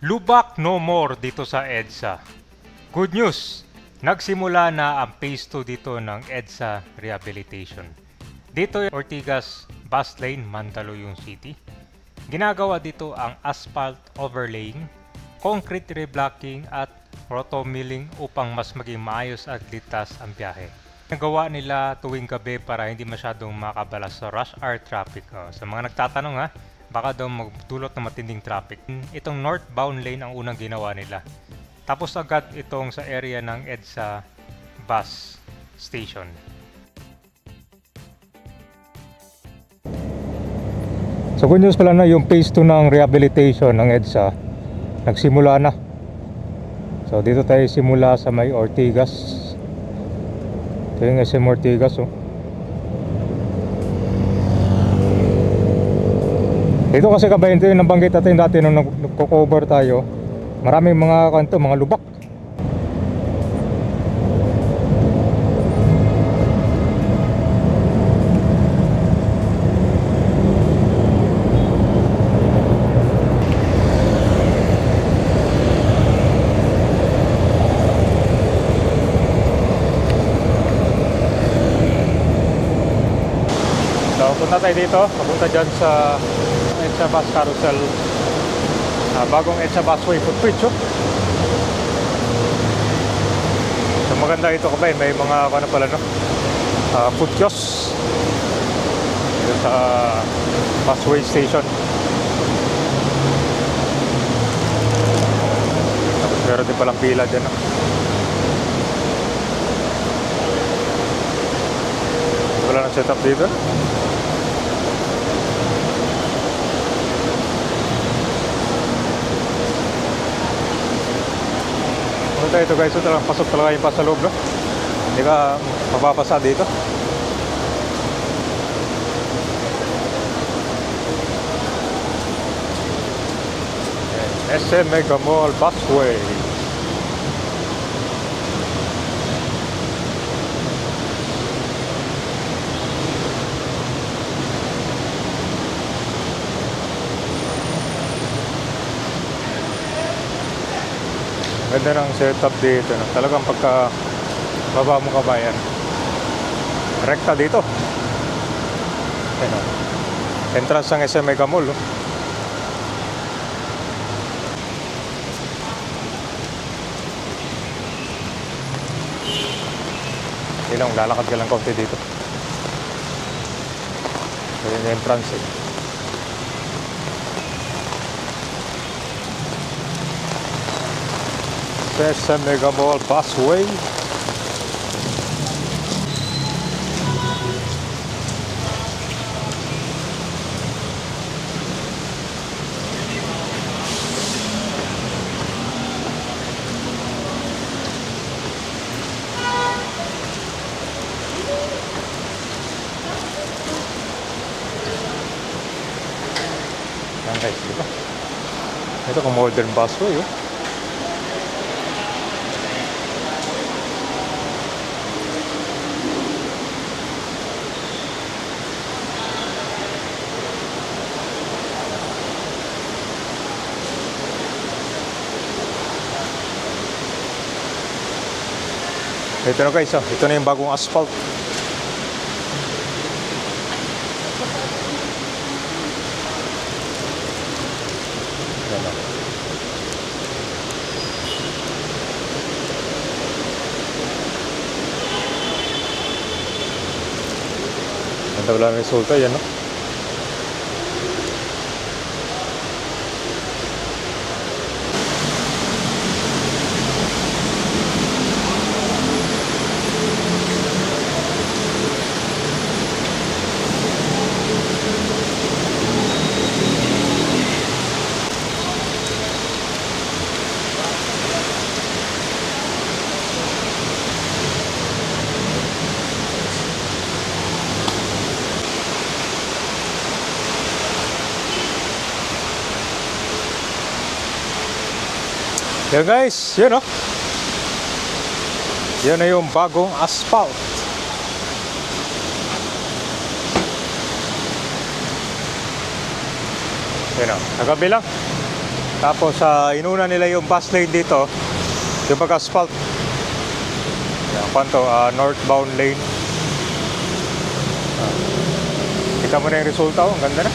Lubak no more dito sa EDSA. Good news! Nagsimula na ang phase 2 dito ng EDSA Rehabilitation. Dito Ortigas Bus Lane, Mandaluyong City. Ginagawa dito ang asphalt overlaying, concrete reblocking at rotomilling upang mas maging maayos at ligtas ang biyahe. Nagawa nila tuwing gabi para hindi masyadong makabalas sa rush hour traffic. Sa mga nagtatanong baka daw magdulot ng matinding traffic. Itong northbound lane ang unang ginawa nila. Tapos agad itong sa area ng EDSA bus station. So good news pala na yung phase 2 ng rehabilitation ng EDSA nagsimula na. So dito tayo simula sa may Ortigas. Ito yung SM Ortigas Dito kasi kabayan, ito yung nabanggit natin dati nung nagko-cover tayo. Maraming mga kanto, mga lubak. So punta tayo dito, papunta dyan sa EDSA Bus Carousel, bagong EDSA Busway footbridge. So maganda ito kabayan, may mga ano pala food kiosk dito sa busway station. Tapos meron din palang pila dyan wala na setup dito. Ito guys, ito talagang pasok talaga yung pa sa loob, no? Hindi ka mapapasa dito. SM Mega Mall Busway. Ganda ng setup dito, no? Talagang pagka baba mo kabayan, rekta dito. Ayan, entrance ng SM Mega Mall, no? Ilang lalakad ka lang konti dito. So yun yung entrance SM Mega Mall Busway. Yan guys, diba? Ito kung modern busway, Ito na guys, ito na yung bagong asphalt. Ganda wala ng resulta yan, no? Yan guys, yun yan na yung bagong asphalt. Yan kagabi lang. Tapos inuna nila yung bus lane dito, yung pag-asphalt. Yan, kwanto, northbound lane. Kita mo na yung resulta, ang ganda na.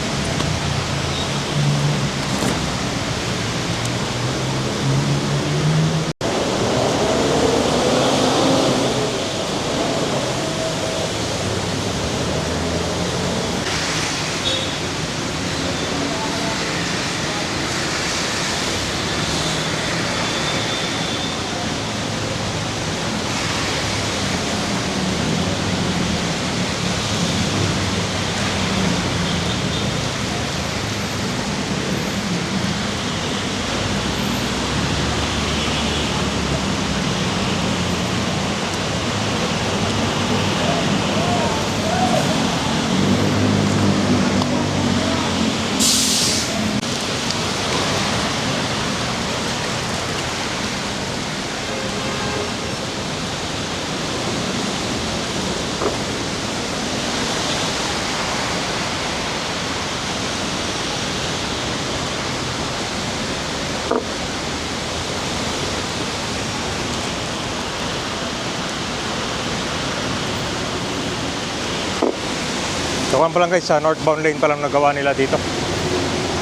So pa lang guys, sa northbound lane pa lang nagawa nila dito.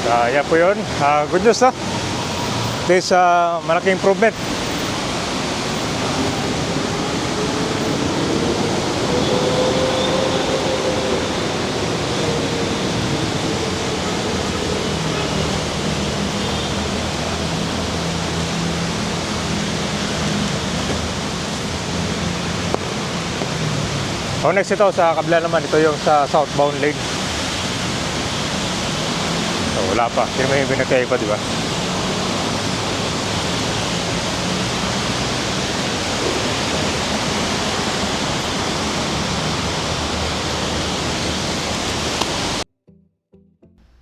Yan po yun. Good news na. This malaking improvement. So next ito sa kabila naman, ito yung sa southbound lane. So wala pa, hindi naman yung pinagkaiba, di ba?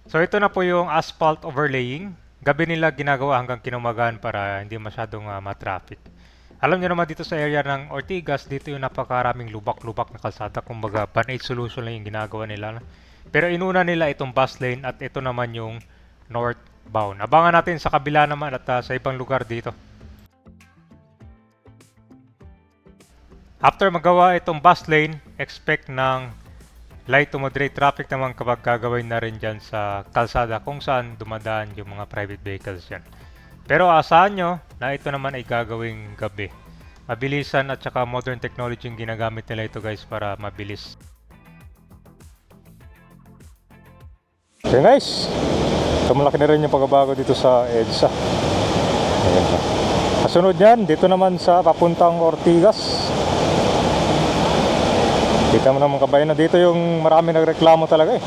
So ito na po yung asphalt overlaying. Gabi nila ginagawa hanggang kinumagan para hindi masyadong ma-traffic. Alam niyo naman dito sa area ng Ortigas, dito yung napakaraming lubak-lubak na kalsada. Kumbaga, pan-aid solution lang yung ginagawa nila. Pero inuna nila itong bus lane at ito naman yung northbound. Abangan natin sa kabila naman at sa ibang lugar dito. After magawa itong bus lane, expect ng light to moderate traffic naman kapag gagawin na rin dyan sa kalsada kung saan dumadaan yung mga private vehicles yan. Pero asahan nyo na ito naman ay gagawing gabi. Mabilisan at saka modern technology yung ginagamit nila ito guys para mabilis. Okay guys, so malaki na rin yung pagbabago dito sa EDSA. Kasunod yan, dito naman sa papuntang Ortigas. Kita mo naman kabayan na dito yung marami nagreklamo talaga eh.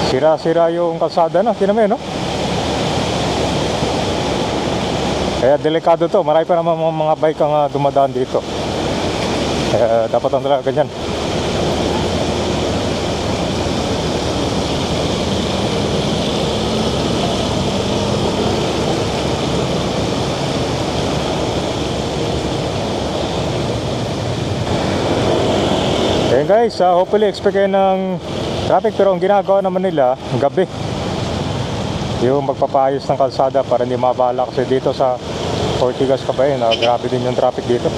Sira-sira yung kalsada na, tinamay no? Kaya delikado to, marami pa naman mga bike ang dumadaan dito. Kaya dapat ang talaga ganyan. Okay guys, hopefully expect kayo ng traffic, pero ang ginagawa naman nila gabi yung magpapayos ng kalsada para hindi mabala, kasi dito sa Ortigas Kabayan, grabe din yung traffic dito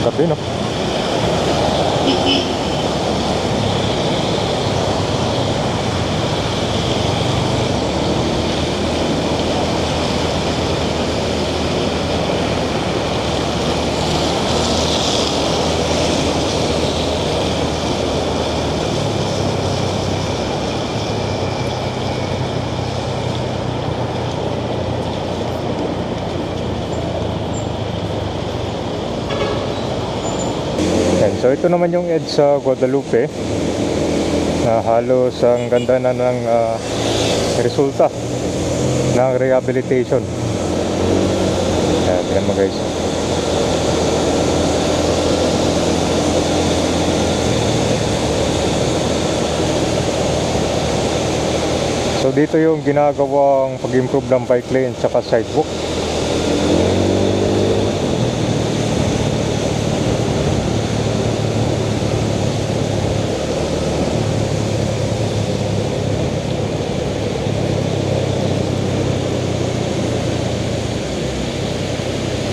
gabi no. So ito naman yung EDSA Guadalupe na halos ang ganda na ng resulta ng rehabilitation. Tingnan mo guys. So dito yung ginagawang pag-improve ng bike lane at sidewalk.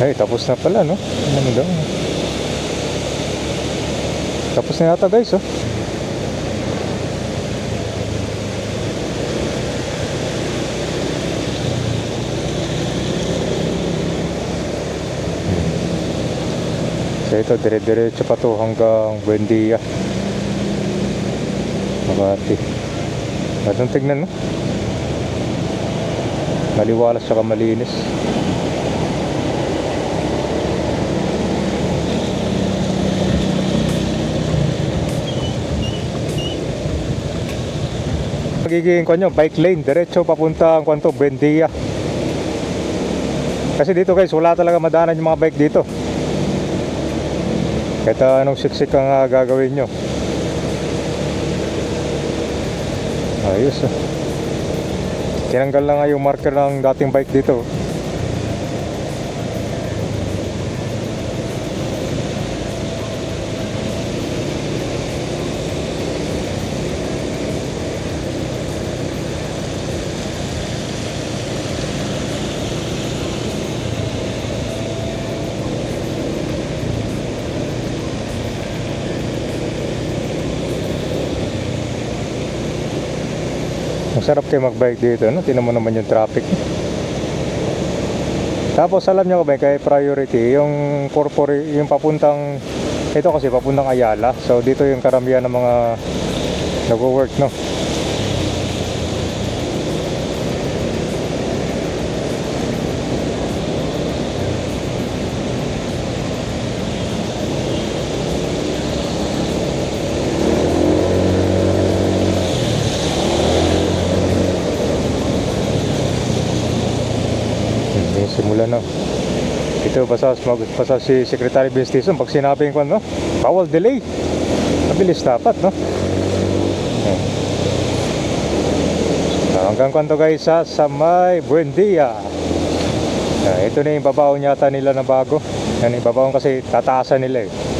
Ay, tapos na pala, no? Ano mo daw? Tapos na yata, guys, oh. So ito, dire-diretso pa to hanggang Buendia, Makati. Matong tignan, no? Maliwalas saka malinis. Magiging kanyo, bike lane, diretso papunta ang kwanto, Buendia. Kasi dito guys, wala talaga madaanan yung mga bike dito. Kahit anong siksik ang gagawin nyo. Ayos, ah. Tinanggal lang nga yung marker ng dating bike dito. Masarap kayo magbike dito, no? Tingnan mo naman yung traffic. Tapos alam nyo ba, kay priority yung yung papuntang, ito kasi papuntang Ayala. So dito yung karamihan ng mga nagwo-work, no? Simula na. Ito basta si Secretary Bestisson pag sinabing ko, no? Bawal delay. Mabilis dapat, no? Hanggang kanto guys sa may Buendia. Ito na yung babaon yata nila na bago. Yan yung babaon kasi tataasan nila, eh.